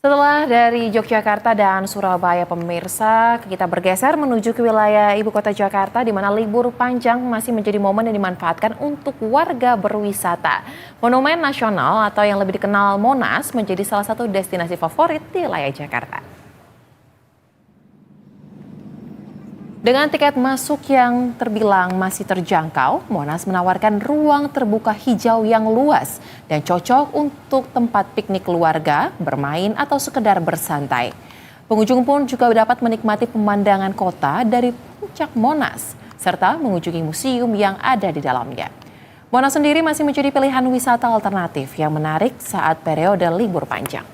Setelah dari Yogyakarta dan Surabaya pemirsa, kita bergeser menuju ke wilayah ibu kota Jakarta di mana libur panjang masih menjadi momen yang dimanfaatkan untuk warga berwisata. Monumen Nasional atau yang lebih dikenal Monas menjadi salah satu destinasi favorit di wilayah Jakarta. Dengan tiket masuk yang terbilang masih terjangkau, Monas menawarkan ruang terbuka hijau yang luas dan cocok untuk tempat piknik keluarga, bermain, atau sekedar bersantai. Pengunjung pun juga dapat menikmati pemandangan kota dari puncak Monas, serta mengunjungi museum yang ada di dalamnya. Monas sendiri masih menjadi pilihan wisata alternatif yang menarik saat periode libur panjang.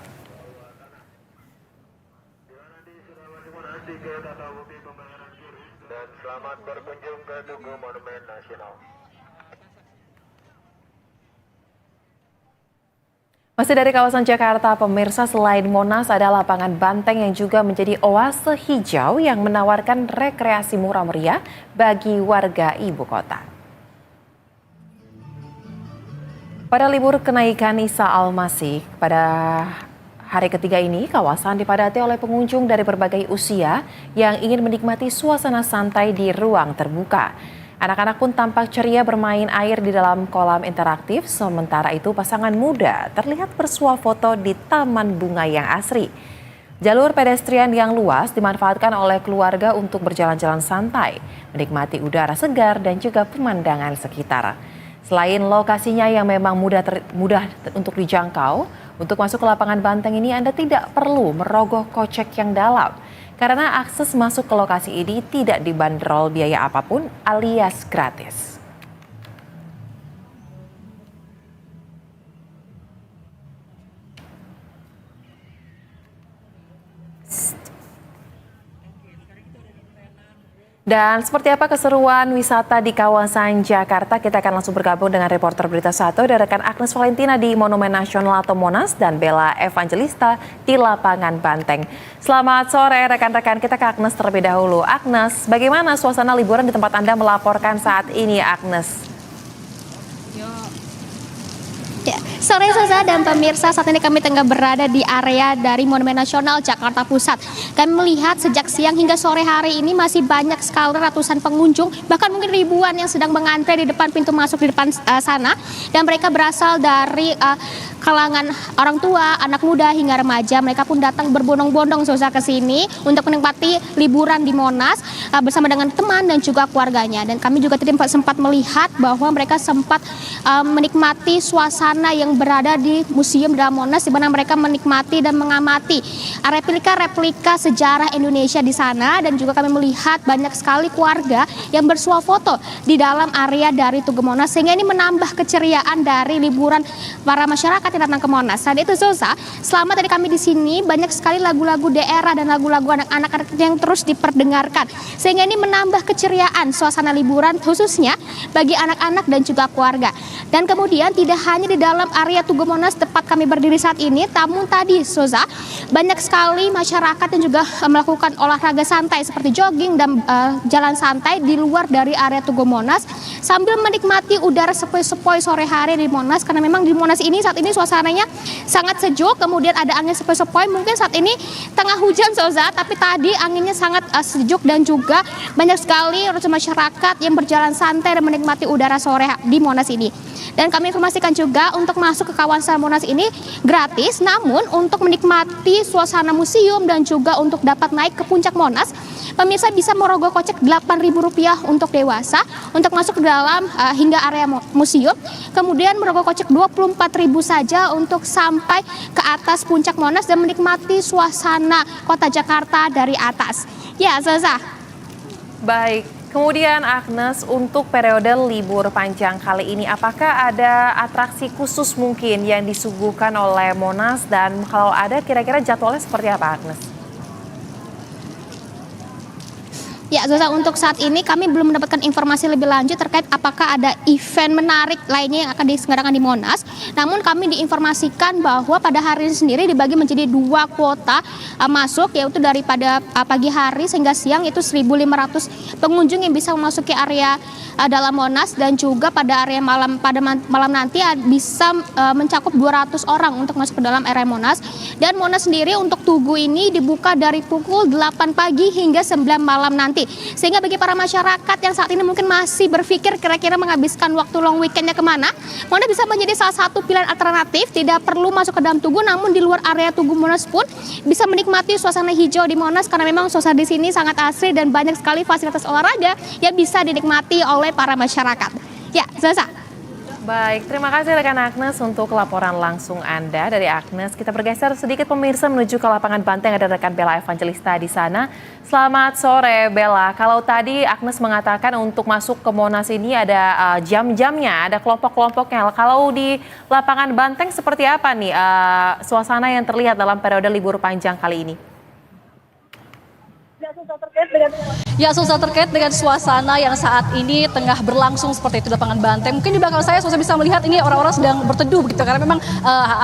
Dan selamat berkunjung ke Tugu Monumen Nasional. Masih dari kawasan Jakarta, pemirsa, selain Monas ada lapangan Banteng yang juga menjadi oase hijau yang menawarkan rekreasi murah meriah bagi warga ibu kota. Pada libur kenaikan Isa Al-Masih pada hari ketiga ini, kawasan dipadati oleh pengunjung dari berbagai usia yang ingin menikmati suasana santai di ruang terbuka. Anak-anak pun tampak ceria bermain air di dalam kolam interaktif, sementara itu pasangan muda terlihat bersuah foto di taman bunga yang asri. Jalur pedestrian yang luas dimanfaatkan oleh keluarga untuk berjalan-jalan santai, menikmati udara segar dan juga pemandangan sekitar. Selain lokasinya yang memang mudah untuk dijangkau, untuk masuk ke lapangan Banteng ini Anda tidak perlu merogoh kocek yang dalam, karena akses masuk ke lokasi ini tidak dibanderol biaya apapun alias gratis. Dan seperti apa keseruan wisata di kawasan Jakarta? Kita akan langsung bergabung dengan reporter Berita 1 dari rekan Agnes Valentina di Monumen Nasional atau Monas dan Bella Evangelista di lapangan Banteng. Selamat sore rekan-rekan, kita ke Agnes terlebih dahulu. Agnes, bagaimana suasana liburan di tempat Anda melaporkan saat ini, Agnes? Ya, sore Saza dan pemirsa, saat ini kami tengah berada di area dari Monumen Nasional Jakarta Pusat. Kami melihat sejak siang hingga sore hari ini masih banyak sekali ratusan pengunjung, bahkan mungkin ribuan yang sedang mengantre di depan pintu masuk di depan sana. Dan mereka berasal dari kalangan orang tua, anak muda hingga remaja. Mereka pun datang berbondong-bondong Saza ke sini untuk menikmati liburan di Monas bersama dengan teman dan juga keluarganya. Dan kami juga tadi sempat melihat bahwa mereka sempat menikmati suasana yang berada di Museum dalam Monas, di mana mereka menikmati dan mengamati replika-replika sejarah Indonesia di sana. Dan juga kami melihat banyak sekali keluarga yang bersuah foto di dalam area dari Tugu Monas, sehingga ini menambah keceriaan dari liburan para masyarakat yang datang ke Monas. Saat itu Zosa, selama tadi kami di sini banyak sekali lagu-lagu daerah dan lagu-lagu anak-anak yang terus diperdengarkan, sehingga ini menambah keceriaan suasana liburan khususnya bagi anak-anak dan juga keluarga. Dan kemudian tidak hanya di dalam area Tugu Monas tempat kami berdiri saat ini, namun tadi Zosa, banyak sekali masyarakat yang juga melakukan olahraga santai seperti jogging dan jalan santai di luar dari area Tugu Monas sambil menikmati udara sepoi-sepoi sore hari di Monas, karena memang di Monas ini saat ini suasananya sangat sejuk, kemudian ada angin sepoi-sepoi. Mungkin saat ini tengah hujan Zoza, tapi tadi anginnya sangat sejuk dan juga banyak sekali masyarakat yang berjalan santai dan menikmati udara sore di Monas ini. Dan kami informasikan juga untuk masuk ke kawasan Monas ini gratis, namun untuk menikmati suasana museum dan juga untuk dapat naik ke puncak Monas, pemirsa bisa merogoh kocek Rp8.000 untuk dewasa untuk masuk ke dalam hingga area museum. Kemudian merogoh kocek Rp24.000 saja untuk sampai ke atas puncak Monas dan menikmati suasana kota Jakarta dari atas. Ya, Zaza. Baik, kemudian Agnes, untuk periode libur panjang kali ini apakah ada atraksi khusus mungkin yang disuguhkan oleh Monas, dan kalau ada kira-kira jadwalnya seperti apa, Agnes? Ya, Zaza, untuk saat ini kami belum mendapatkan informasi lebih lanjut terkait apakah ada event menarik lainnya yang akan diselenggarakan di Monas. Namun kami diinformasikan bahwa pada hari ini sendiri dibagi menjadi 2 kuota masuk, yaitu daripada pagi hari sehingga siang itu 1.500 pengunjung yang bisa memasuki area dalam Monas, dan juga pada area malam nanti bisa mencakup 200 orang untuk masuk ke dalam area Monas. Dan Monas sendiri untuk Tugu ini dibuka dari pukul 8 pagi hingga 9 malam nanti. Sehingga bagi para masyarakat yang saat ini mungkin masih berpikir kira-kira menghabiskan waktu long weekendnya kemana, Monas bisa menjadi salah satu pilihan alternatif. Tidak perlu masuk ke dalam Tugu, namun di luar area Tugu Monas pun bisa menikmati suasana hijau di Monas, karena memang suasana di sini sangat asri dan banyak sekali fasilitas olahraga yang bisa dinikmati oleh para masyarakat. Ya, Zaza. Baik, terima kasih rekan Agnes untuk laporan langsung Anda dari Agnes. Kita bergeser sedikit pemirsa menuju ke lapangan Banteng, ada rekan Bella Evangelista di sana. Selamat sore Bella. Kalau tadi Agnes mengatakan untuk masuk ke Monas ini ada jam-jamnya, ada kelompok-kelompoknya. Kalau di lapangan Banteng seperti apa nih suasana yang terlihat dalam periode libur panjang kali ini? Ya, Susa, terkait dengan suasana yang saat ini tengah berlangsung seperti itu di lapangan Banteng. Mungkin di belakang saya Susa bisa melihat ini orang-orang sedang berteduh begitu, karena memang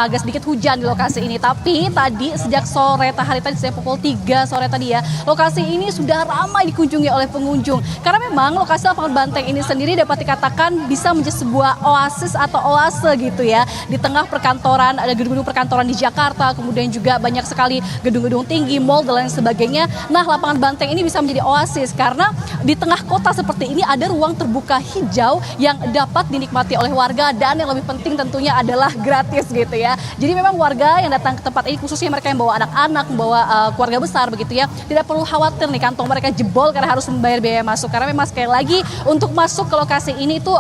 agak sedikit hujan di lokasi ini. Tapi tadi sejak sore hari tadi sejak pukul 3 sore tadi ya, lokasi ini sudah ramai dikunjungi oleh pengunjung. Karena memang lokasi lapangan Banteng ini sendiri dapat dikatakan bisa menjadi sebuah oasis atau oase gitu ya. Di tengah perkantoran, ada gedung-gedung perkantoran di Jakarta, kemudian juga banyak sekali gedung-gedung tinggi, mall dan lain sebagainya. Nah, lapangan Banteng ini bisa menjadi oasis karena di tengah kota seperti ini ada ruang terbuka hijau yang dapat dinikmati oleh warga, dan yang lebih penting tentunya adalah gratis gitu ya. Jadi memang warga yang datang ke tempat ini, khususnya mereka yang bawa anak-anak, membawa keluarga besar begitu ya, tidak perlu khawatir nih kantong mereka jebol karena harus membayar biaya masuk. Karena memang sekali lagi untuk masuk ke lokasi ini itu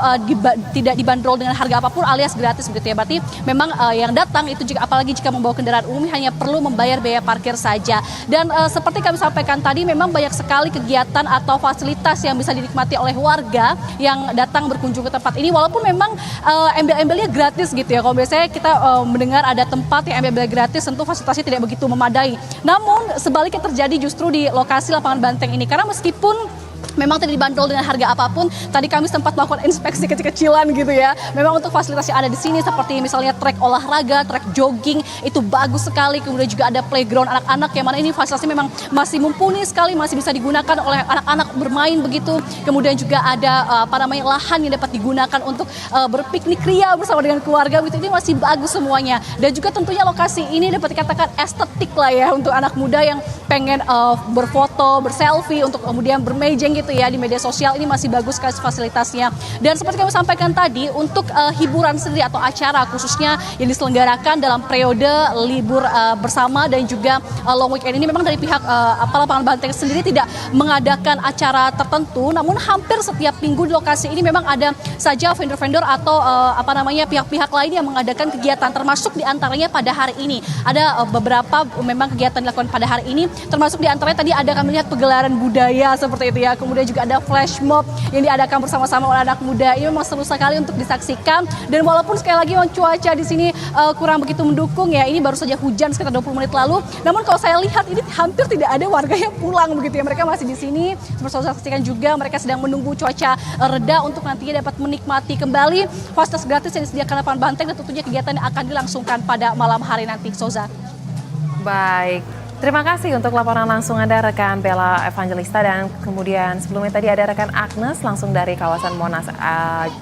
tidak dibanderol dengan harga apapun alias gratis begitu ya. Berarti memang yang datang itu juga, apalagi jika membawa kendaraan umum, hanya perlu membayar biaya parkir saja. Dan seperti kami sampaikan tadi, memang banyak sekali kegiatan atau fasilitas yang bisa dinikmati oleh warga yang datang berkunjung ke tempat ini, walaupun memang embel-embelnya gratis gitu ya. Kalau biasanya kita mendengar ada tempat yang embel-embel gratis, tentu fasilitasnya tidak begitu memadai. Namun sebaliknya terjadi justru di lokasi lapangan Banteng ini, karena meskipun memang tidak dibanderol dengan harga apapun. Tadi kami sempat melakukan inspeksi kecil-kecilan gitu ya. Memang untuk fasilitas yang ada di sini seperti misalnya trek olahraga, trek jogging, itu bagus sekali. Kemudian juga ada playground anak-anak yang mana ini fasilitasnya memang masih mumpuni sekali, masih bisa digunakan oleh anak-anak bermain begitu. Kemudian juga ada lahan yang dapat digunakan untuk berpiknik ria bersama dengan keluarga begitu. Ini masih bagus semuanya. Dan juga tentunya lokasi ini dapat dikatakan estetik lah ya untuk anak muda yang pengen berfoto, berselfie, untuk kemudian bermejeng gitu ya di media sosial. Ini masih bagus sekali fasilitasnya. Dan seperti kami sampaikan tadi, untuk hiburan sendiri atau acara khususnya yang diselenggarakan dalam periode libur bersama dan juga long weekend ini, memang dari pihak lapangan Banteng sendiri tidak mengadakan acara tertentu, namun hampir setiap minggu di lokasi ini memang ada saja vendor-vendor atau pihak-pihak lain yang mengadakan kegiatan, termasuk diantaranya pada hari ini ada beberapa memang kegiatan dilakukan pada hari ini, termasuk diantaranya tadi ada kami lihat pegelaran budaya seperti itu ya. Kemudian juga ada flash mob yang diadakan bersama-sama oleh anak muda. Ini memang seru sekali untuk disaksikan. Dan walaupun sekali lagi cuaca di sini kurang begitu mendukung ya, ini baru saja hujan sekitar 20 menit lalu. Namun kalau saya lihat ini hampir tidak ada warga yang pulang begitu ya. Mereka masih di sini. Seperti saya saksikan juga mereka sedang menunggu cuaca reda untuk nantinya dapat menikmati kembali fasilitas gratis yang disediakan lapangan Banteng, dan tentunya kegiatan yang akan dilangsungkan pada malam hari nanti. Soza. Baik. Terima kasih untuk laporan langsung Anda rekan Bella Evangelista, dan kemudian sebelumnya tadi ada rekan Agnes langsung dari kawasan Monas